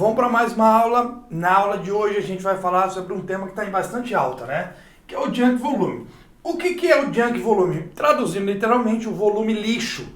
Vamos para mais uma aula. Na aula de hoje a gente vai falar sobre um tema que está em bastante alta, né? Que é o junk volume. O que é o junk volume? Traduzindo literalmente, o volume lixo.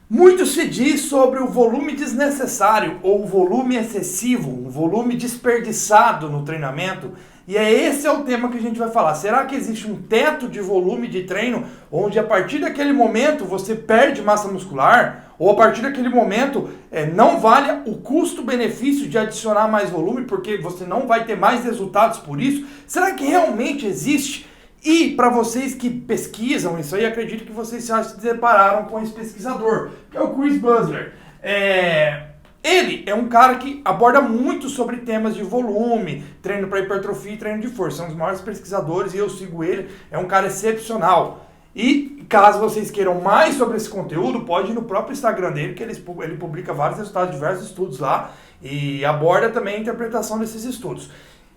Muito se diz sobre o volume desnecessário ou o volume excessivo, um volume desperdiçado no treinamento. E esse é o tema que a gente vai falar. Será que existe um teto de volume de treino onde a partir daquele momento você perde massa muscular? Ou a partir daquele momento não vale o custo-benefício de adicionar mais volume porque você não vai ter mais resultados por isso? Será que realmente existe? E para vocês que pesquisam isso aí, acredito que vocês já se depararam com esse pesquisador, que é o Chris Busler. Ele é um cara que aborda muito sobre temas de volume, treino para hipertrofia e treino de força. É um dos maiores pesquisadores e eu sigo ele. É um cara excepcional. E caso vocês queiram mais sobre esse conteúdo, pode ir no próprio Instagram dele, que ele publica vários resultados, diversos estudos lá, e aborda também a interpretação desses estudos.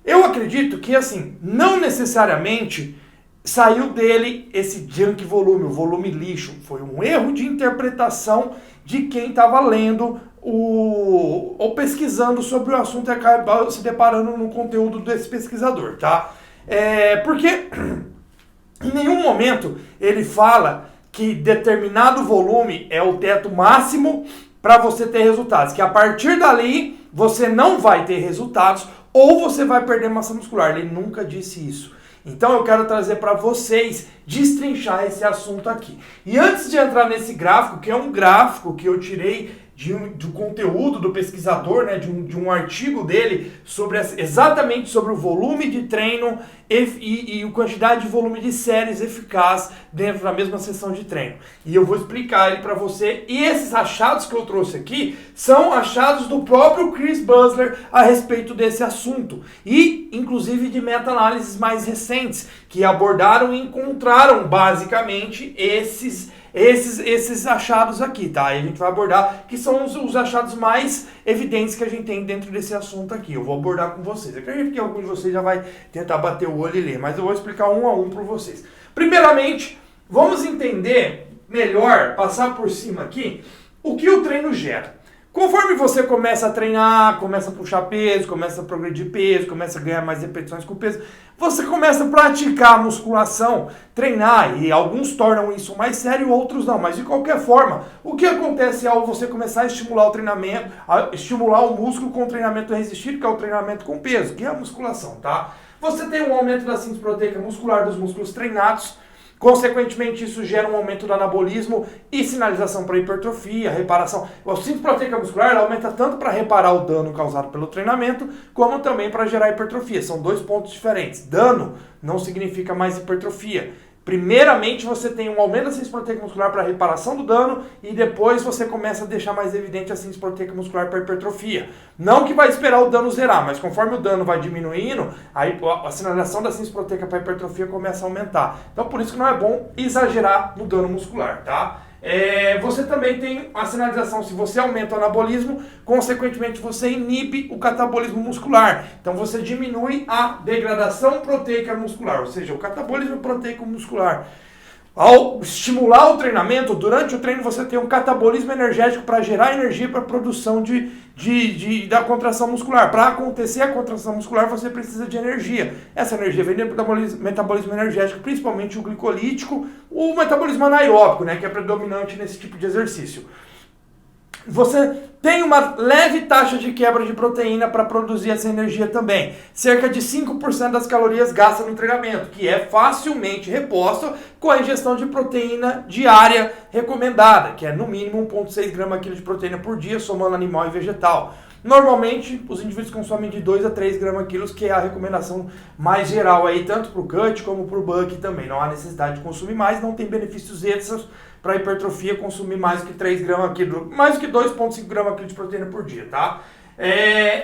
Eu acredito que, assim, não necessariamente saiu dele esse junk volume, o volume lixo. Foi um erro de interpretação de quem estava lendo ou pesquisando sobre o assunto e acabou se deparando no conteúdo desse pesquisador, tá? Porque em nenhum momento ele fala que determinado volume é o teto máximo para você ter resultados, que a partir dali você não vai ter resultados ou você vai perder massa muscular. Ele nunca disse isso. Então eu quero trazer para vocês destrinchar esse assunto aqui. E antes de entrar nesse gráfico, que é um gráfico que eu tirei do conteúdo do pesquisador, né, de um artigo dele, exatamente sobre o volume de treino e a quantidade de volume de séries eficaz dentro da mesma sessão de treino. E eu vou explicar ele para você. E esses achados que eu trouxe aqui são achados do próprio Chris Busler a respeito desse assunto. E, inclusive, de meta-análises mais recentes, que abordaram e encontraram, basicamente, esses achados aqui, tá? E a gente vai abordar, que são os achados mais evidentes que a gente tem dentro desse assunto aqui. Eu vou abordar com vocês. Eu acredito que algum de vocês já vai tentar bater o olho e ler, mas eu vou explicar um a um para vocês. Primeiramente, vamos entender melhor, passar por cima aqui, o que o treino gera. Conforme você começa a treinar, começa a puxar peso, começa a progredir peso, começa a ganhar mais repetições com peso, você começa a praticar a musculação, treinar, e alguns tornam isso mais sério, outros não. Mas de qualquer forma, o que acontece ao você começar a estimular o treinamento, a estimular o músculo com o treinamento resistido, que é o treinamento com peso, que é a musculação, tá? Você tem um aumento da síntese proteica muscular dos músculos treinados. Consequentemente, isso gera um aumento do anabolismo e sinalização para hipertrofia, reparação. A síntese proteica muscular ela aumenta tanto para reparar o dano causado pelo treinamento, como também para gerar hipertrofia. São dois pontos diferentes. Dano não significa mais hipertrofia. Primeiramente, você tem um aumento da síntese proteica muscular para reparação do dano e depois você começa a deixar mais evidente a síntese proteica muscular para hipertrofia. Não que vai esperar o dano zerar, mas conforme o dano vai diminuindo, aí a sinalização da síntese proteica para hipertrofia começa a aumentar. Então, por isso que não é bom exagerar no dano muscular, tá? Você também tem a sinalização, se você aumenta o anabolismo, consequentemente você inibe o catabolismo muscular. Então você diminui a degradação proteica muscular, ou seja, o catabolismo proteico muscular. Ao estimular o treinamento, durante o treino você tem um catabolismo energético para gerar energia para a produção da contração muscular. Para acontecer a contração muscular você precisa de energia. Essa energia vem do metabolismo energético, principalmente o glicolítico, o metabolismo anaeróbico, né, que é predominante nesse tipo de exercício. Você tem uma leve taxa de quebra de proteína para produzir essa energia também. Cerca de 5% das calorias gastas no treinamento, que é facilmente reposto com a ingestão de proteína diária recomendada, que é no mínimo 1,6 gramas/quilo de proteína por dia, somando animal e vegetal. Normalmente, os indivíduos consomem de 2 a 3 gramas/quilo, que é a recomendação mais geral aí, tanto para o cut como para o bulk também. Não há necessidade de consumir mais, não tem benefícios extras para hipertrofia consumir mais que 3 gramas/quilo, mais que 2,5 gramas/quilo de proteína por dia, tá?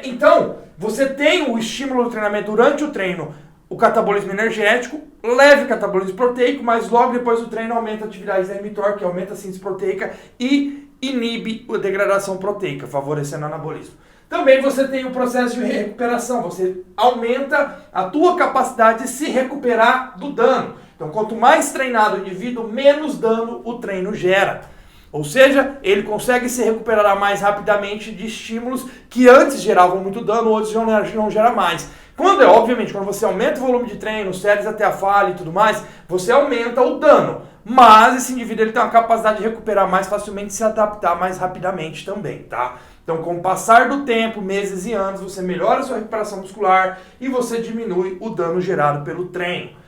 Então, você tem o estímulo do treinamento durante o treino, o catabolismo energético, leve catabolismo proteico, mas logo depois do treino aumenta a atividade da mTOR, que aumenta a síntese proteica e inibe a degradação proteica, favorecendo o anabolismo. Também você tem o processo de recuperação, você aumenta a tua capacidade de se recuperar do dano. Então, quanto mais treinado o indivíduo, menos dano o treino gera. Ou seja, ele consegue se recuperar mais rapidamente de estímulos que antes geravam muito dano, hoje não gera mais. Obviamente, quando você aumenta o volume de treino, séries até a falha e tudo mais, você aumenta o dano. Mas esse indivíduo ele tem uma capacidade de recuperar mais facilmente e se adaptar mais rapidamente também, tá? Então, com o passar do tempo, meses e anos, você melhora a sua recuperação muscular e você diminui o dano gerado pelo treino.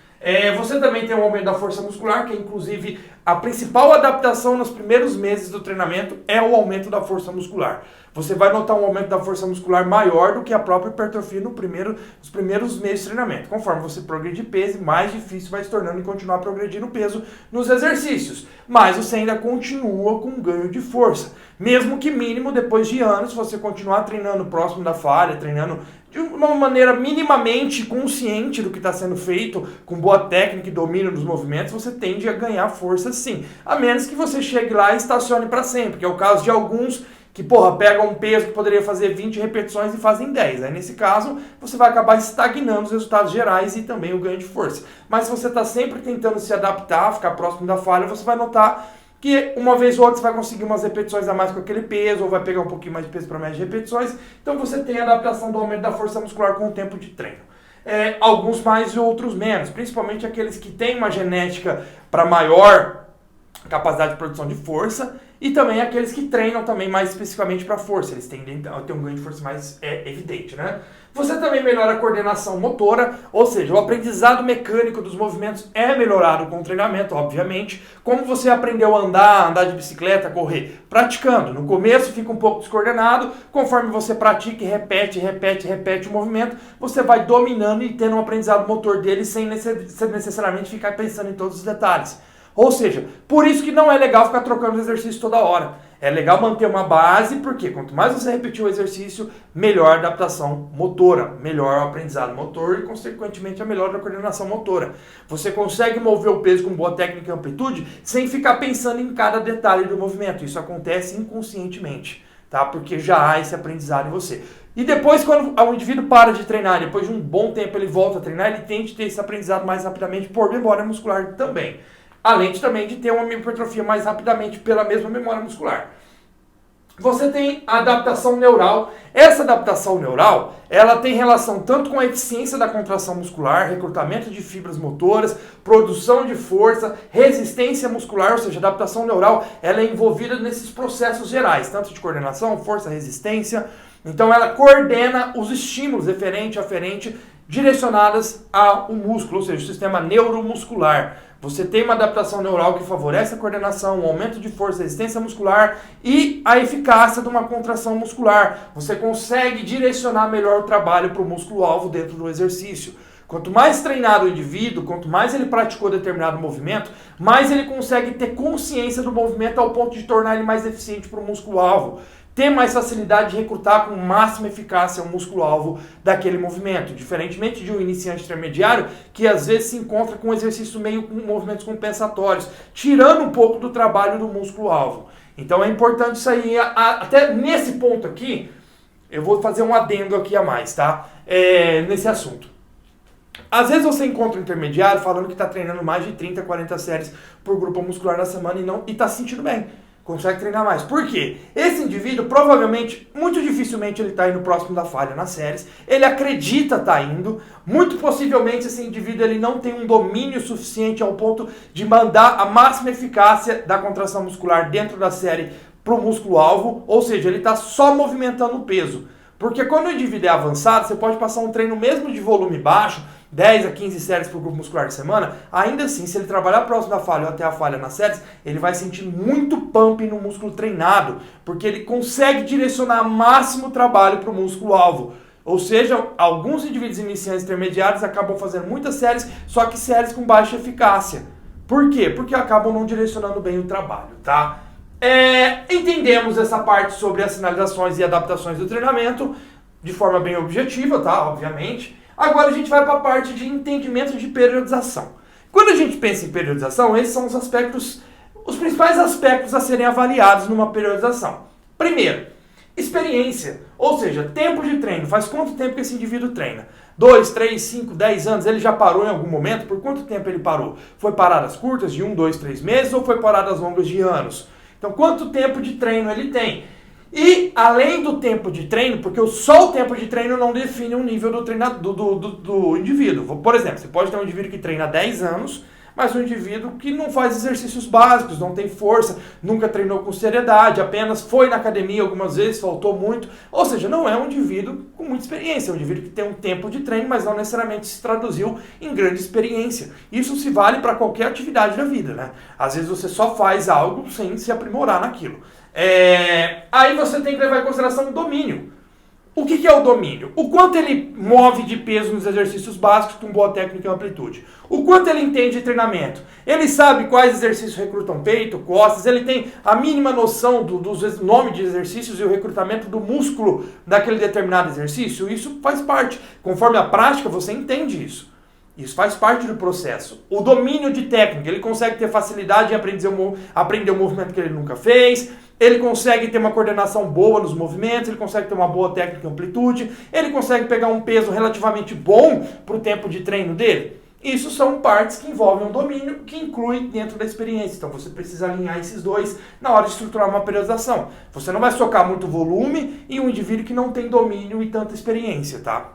Você também tem um aumento da força muscular, que é inclusive a principal adaptação nos primeiros meses do treinamento é o aumento da força muscular. Você vai notar um aumento da força muscular maior do que a própria hipertrofia nos primeiros meses de treinamento. Conforme você progride peso, mais difícil vai se tornando e continuar progredindo peso nos exercícios. Mas você ainda continua com ganho de força. Mesmo que mínimo, depois de anos, se você continuar treinando próximo da falha, treinando de uma maneira minimamente consciente do que está sendo feito, com boa técnica e domínio dos movimentos, você tende a ganhar força sim. A menos que você chegue lá e estacione para sempre, que é o caso de alguns que, pegam um peso que poderia fazer 20 repetições e fazem 10. Aí, nesse caso, você vai acabar estagnando os resultados gerais e também o ganho de força. Mas se você está sempre tentando se adaptar, ficar próximo da falha, você vai notar que uma vez ou outra você vai conseguir umas repetições a mais com aquele peso, ou vai pegar um pouquinho mais de peso para mais repetições. Então você tem a adaptação do aumento da força muscular com o tempo de treino. Alguns mais e outros menos, principalmente aqueles que têm uma genética para maior capacidade de produção de força, e também aqueles que treinam também mais especificamente para força, eles tendem a ter um ganho de força mais evidente, né? Você também melhora a coordenação motora, ou seja, o aprendizado mecânico dos movimentos é melhorado com o treinamento, obviamente. Como você aprendeu a andar de bicicleta, correr? Praticando. No começo fica um pouco descoordenado, conforme você pratica e repete o movimento, você vai dominando e tendo um aprendizado motor dele sem necessariamente ficar pensando em todos os detalhes. Ou seja, por isso que não é legal ficar trocando exercício toda hora. É legal manter uma base, porque quanto mais você repetir o exercício, melhor a adaptação motora, melhor o aprendizado motor e, consequentemente, a melhor a coordenação motora. Você consegue mover o peso com boa técnica e amplitude sem ficar pensando em cada detalhe do movimento. Isso acontece inconscientemente, tá? Porque já há esse aprendizado em você. E depois, quando o indivíduo para de treinar, depois de um bom tempo ele volta a treinar, ele tende a ter esse aprendizado mais rapidamente por memória muscular também. Além também de ter uma hipertrofia mais rapidamente pela mesma memória muscular. Você tem a adaptação neural. Essa adaptação neural, ela tem relação tanto com a eficiência da contração muscular, recrutamento de fibras motoras, produção de força, resistência muscular, ou seja, a adaptação neural, ela é envolvida nesses processos gerais, tanto de coordenação, força, resistência. Então ela coordena os estímulos eferente, aferente, direcionadas ao músculo, ou seja, o sistema neuromuscular. Você tem uma adaptação neural que favorece a coordenação, o aumento de força, resistência muscular e a eficácia de uma contração muscular. Você consegue direcionar melhor o trabalho para o músculo-alvo dentro do exercício. Quanto mais treinado o indivíduo, quanto mais ele praticou determinado movimento, mais ele consegue ter consciência do movimento ao ponto de tornar ele mais eficiente para o músculo-alvo. Ter mais facilidade de recrutar com máxima eficácia o músculo-alvo daquele movimento, diferentemente de um iniciante intermediário que às vezes se encontra com um exercício meio com movimentos compensatórios, tirando um pouco do trabalho do músculo-alvo. Então é importante isso aí, até nesse ponto aqui, eu vou fazer um adendo aqui a mais, tá? Nesse assunto. Às vezes você encontra um intermediário falando que está treinando mais de 30, 40 séries por grupo muscular na semana e está se sentindo bem. Consegue treinar mais. Por quê? Esse indivíduo, provavelmente, muito dificilmente ele está indo próximo da falha nas séries. Ele acredita estar indo. Muito possivelmente esse indivíduo ele não tem um domínio suficiente ao ponto de mandar a máxima eficácia da contração muscular dentro da série para o músculo-alvo. Ou seja, ele está só movimentando o peso. Porque quando o indivíduo é avançado, você pode passar um treino mesmo de volume baixo, 10 a 15 séries por grupo muscular de semana, ainda assim, se ele trabalhar próximo da falha ou até a falha nas séries, ele vai sentir muito pump no músculo treinado, porque ele consegue direcionar máximo trabalho para o músculo-alvo. Ou seja, alguns indivíduos iniciantes intermediários acabam fazendo muitas séries, só que séries com baixa eficácia. Por quê? Porque acabam não direcionando bem o trabalho, tá? Entendemos essa parte sobre as sinalizações e adaptações do treinamento de forma bem objetiva, tá? Obviamente. Agora a gente vai para a parte de entendimento de periodização. Quando a gente pensa em periodização, esses são os principais aspectos a serem avaliados numa periodização. Primeiro, experiência, ou seja, tempo de treino. Faz quanto tempo que esse indivíduo treina? 2, 3, 5, 10 anos? Ele já parou em algum momento? Por quanto tempo ele parou? Foi paradas curtas de 1, 2, 3 meses ou foi paradas longas de anos? Então, quanto tempo de treino ele tem? E, além do tempo de treino, porque só o tempo de treino não define o nível do indivíduo. Por exemplo, você pode ter um indivíduo que treina há 10 anos, mas um indivíduo que não faz exercícios básicos, não tem força, nunca treinou com seriedade, apenas foi na academia algumas vezes, faltou muito. Ou seja, não é um indivíduo com muita experiência, é um indivíduo que tem um tempo de treino, mas não necessariamente se traduziu em grande experiência. Isso se vale para qualquer atividade da vida, né? Às vezes você só faz algo sem se aprimorar naquilo. Aí você tem que levar em consideração o domínio. O que é o domínio? O quanto ele move de peso nos exercícios básicos com boa técnica e amplitude. O quanto ele entende de treinamento. Ele sabe quais exercícios recrutam peito, costas. Ele tem a mínima noção dos nomes de exercícios e o recrutamento do músculo daquele determinado exercício. Isso faz parte. Conforme a prática, você entende isso. Isso faz parte do processo. O domínio de técnica. Ele consegue ter facilidade em aprender um movimento que ele nunca fez. Ele consegue ter uma coordenação boa nos movimentos, ele consegue ter uma boa técnica e amplitude, ele consegue pegar um peso relativamente bom para o tempo de treino dele. Isso são partes que envolvem um domínio que inclui dentro da experiência. Então você precisa alinhar esses dois na hora de estruturar uma periodização. Você não vai socar muito volume em um indivíduo que não tem domínio e tanta experiência, tá?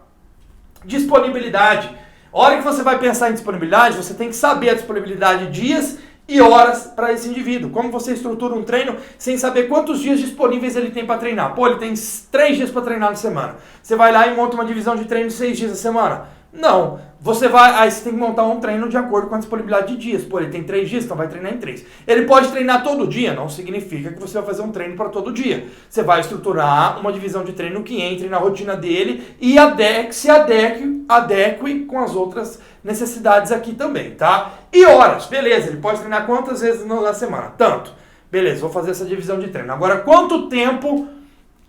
Disponibilidade. A hora que você vai pensar em disponibilidade, você tem que saber a disponibilidade de dias e horas para esse indivíduo. Como você estrutura um treino sem saber quantos dias disponíveis ele tem para treinar? Pô, ele tem 3 dias para treinar na semana. Você vai lá e monta uma divisão de treino de 6 dias na semana? Não. Aí você tem que montar um treino de acordo com a disponibilidade de dias. Pô, ele tem 3 dias, então vai treinar em 3. Ele pode treinar todo dia? Não significa que você vai fazer um treino para todo dia. Você vai estruturar uma divisão de treino que entre na rotina dele e se adeque com as outras necessidades aqui também, tá? E horas, beleza, ele pode treinar quantas vezes na semana? Tanto. Beleza, vou fazer essa divisão de treino. Agora, quanto tempo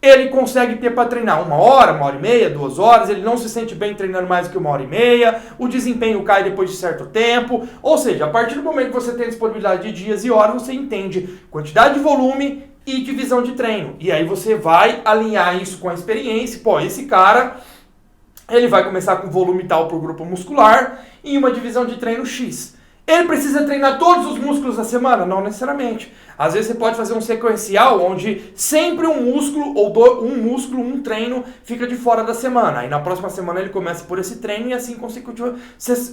ele consegue ter para treinar? 1 hora, 1h30, 2 horas, ele não se sente bem treinando mais do que 1h30, o desempenho cai depois de certo tempo, ou seja, a partir do momento que você tem disponibilidade de dias e horas, você entende quantidade de volume e divisão de treino, e aí você vai alinhar isso com a experiência. Pô, esse cara, ele vai começar com volume tal por grupo muscular em uma divisão de treino X. Ele precisa treinar todos os músculos da semana? Não necessariamente. Às vezes você pode fazer um sequencial onde sempre um músculo ou um treino fica de fora da semana. Aí na próxima semana ele começa por esse treino e assim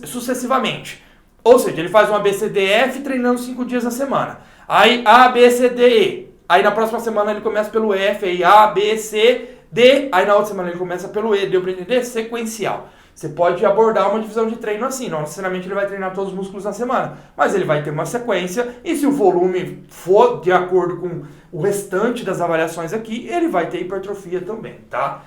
sucessivamente. Ou seja, ele faz um ABCDF treinando 5 dias na semana. Aí ABCDE. Aí na próxima semana ele começa pelo F, aí ABCD. Aí na outra semana ele começa pelo E. Deu para entender? Sequencial. Você pode abordar uma divisão de treino assim, não necessariamente ele vai treinar todos os músculos na semana, mas ele vai ter uma sequência e se o volume for de acordo com o restante das avaliações aqui, ele vai ter hipertrofia também, tá?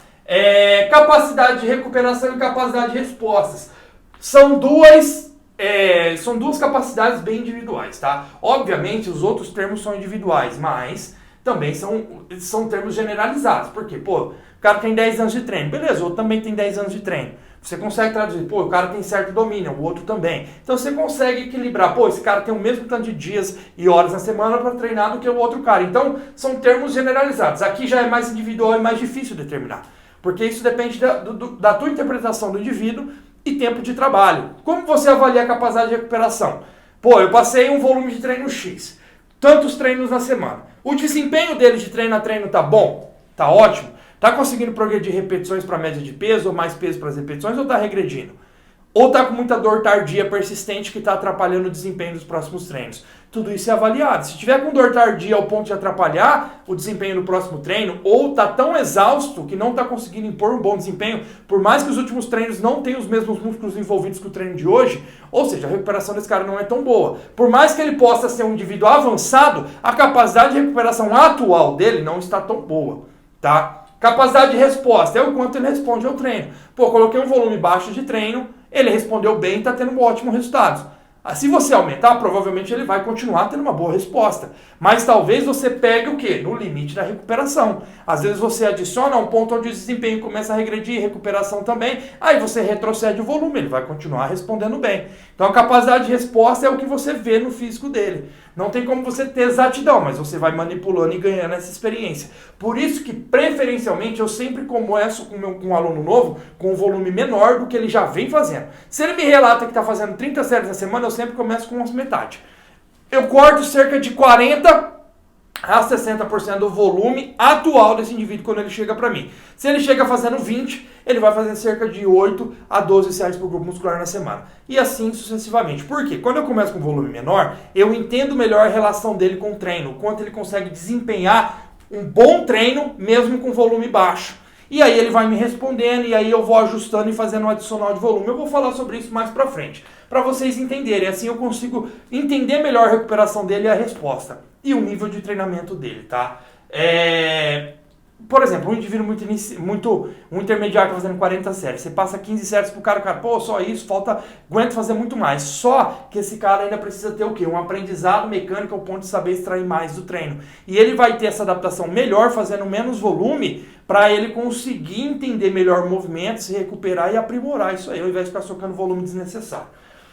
Capacidade de recuperação e capacidade de respostas. São duas capacidades bem individuais, tá? Obviamente os outros termos são individuais, mas também são termos generalizados. Por quê? Pô, o cara tem 10 anos de treino, beleza, o outro também tem 10 anos de treino. Você consegue traduzir, pô, o cara tem certo domínio, o outro também. Então você consegue equilibrar, pô, esse cara tem o mesmo tanto de dias e horas na semana para treinar do que o outro cara. Então são termos generalizados. Aqui já é mais individual e mais difícil determinar. Porque isso depende da tua interpretação do indivíduo e tempo de trabalho. Como você avalia a capacidade de recuperação? Pô, eu passei um volume de treino X, tantos treinos na semana. O desempenho dele de treino a treino tá bom? Tá ótimo? Tá conseguindo progredir repetições para média de peso ou mais peso para as repetições ou tá regredindo? Ou tá com muita dor tardia persistente que está atrapalhando o desempenho dos próximos treinos? Tudo isso é avaliado. Se tiver com dor tardia ao ponto de atrapalhar o desempenho no próximo treino, ou tá tão exausto que não está conseguindo impor um bom desempenho, por mais que os últimos treinos não tenham os mesmos músculos envolvidos que o treino de hoje, ou seja, a recuperação desse cara não é tão boa. Por mais que ele possa ser um indivíduo avançado, a capacidade de recuperação atual dele não está tão boa, tá? Capacidade de resposta é o quanto ele responde ao treino. Pô, coloquei um volume baixo de treino, ele respondeu bem e está tendo um ótimo resultado. Se você aumentar, provavelmente ele vai continuar tendo uma boa resposta. Mas talvez você pegue o quê? No limite da recuperação. Às vezes você adiciona um ponto onde o desempenho começa a regredir, recuperação também, aí você retrocede o volume, ele vai continuar respondendo bem. Então a capacidade de resposta é o que você vê no físico dele. Não tem como você ter exatidão, mas você vai manipulando e ganhando essa experiência. Por isso que, preferencialmente, eu sempre começo com um aluno novo com um volume menor do que ele já vem fazendo. Se ele me relata que está fazendo 30 séries na semana, eu sempre começo com umas metade. Eu corto cerca de 40 a 60% do volume atual desse indivíduo quando ele chega para mim. Se ele chega fazendo 20, ele vai fazer cerca de 8 a 12 séries por grupo muscular na semana. E assim sucessivamente. Por quê? Quando eu começo com um volume menor, eu entendo melhor a relação dele com o treino, o quanto ele consegue desempenhar um bom treino mesmo com volume baixo. E aí ele vai me respondendo e aí eu vou ajustando e fazendo um adicional de volume. Eu vou falar sobre isso mais pra frente, para vocês entenderem. Assim eu consigo entender melhor a recuperação dele e a resposta. E o nível de treinamento dele, tá? Por exemplo, um indivíduo um intermediário fazendo 40 séries. Você passa 15 séries pro cara, pô, só isso, aguento fazer muito mais. Só que esse cara ainda precisa ter o quê? Um aprendizado mecânico ao ponto de saber extrair mais do treino. E ele vai ter essa adaptação melhor fazendo menos volume para ele conseguir entender melhor o movimento, se recuperar e aprimorar isso aí, ao invés de ficar socando volume desnecessário.